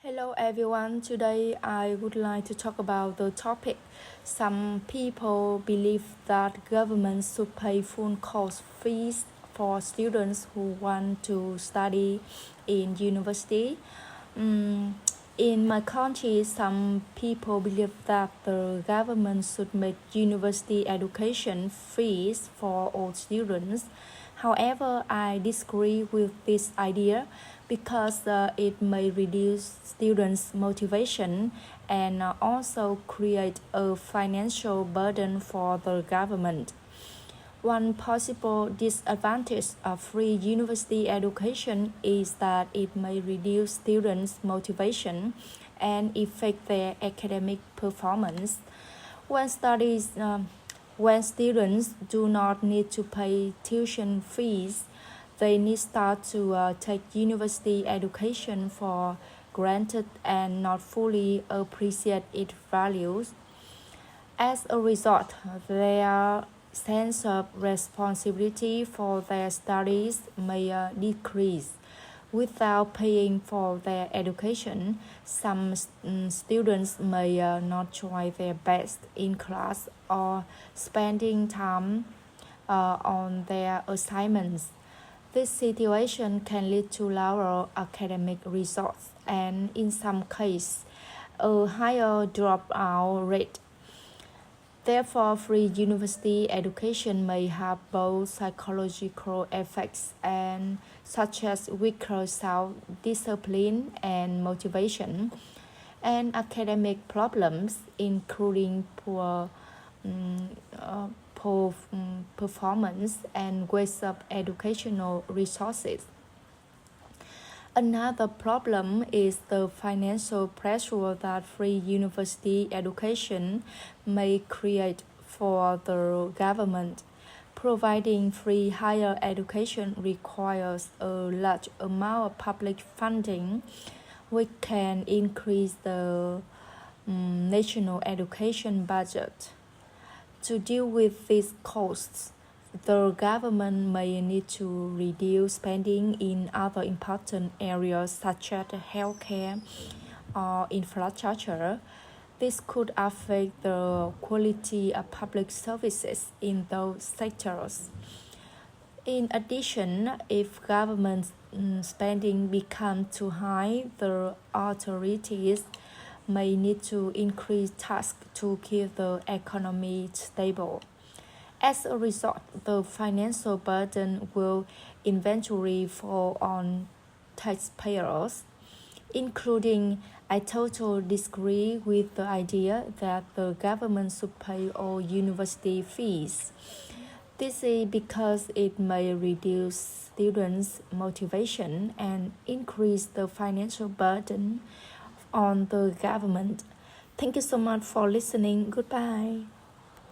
Hello everyone, today I would like to talk about the topic. Some people believe that government should pay full course fees for students who want to study in university. In my country, some people believe that the government should make university education fees for all students. However, I disagree with this idea because it may reduce students' motivation and also create a financial burden for the government. One possible disadvantage of free university education is that it may reduce students' motivation and affect their academic performance. When when students do not need to pay tuition fees, they need start to take university education for granted and not fully appreciate its values. As a result, their sense of responsibility for their studies may decrease. Without paying for their education, some students may not try their best in class or spending time on their assignments. This situation can lead to lower academic results and, in some cases, a higher dropout rate. Therefore, free university education may have both psychological effects such as weaker self-discipline and motivation, and academic problems, including poor performance and waste of educational resources. Another problem is the financial pressure that free university education may create for the government. Providing free higher education requires a large amount of public funding, which can increase the national education budget. To deal with these costs, the government may need to reduce spending in other important areas such as healthcare or infrastructure. This could affect the quality of public services in those sectors. In addition, if government spending becomes too high, the authorities may need to increase tasks to keep the economy stable. As a result, the financial burden will eventually fall on taxpayers, including. I totally disagree with the idea that the government should pay all university fees. This is because it may reduce students' motivation and increase the financial burden on the government. Thank you so much for listening. Goodbye.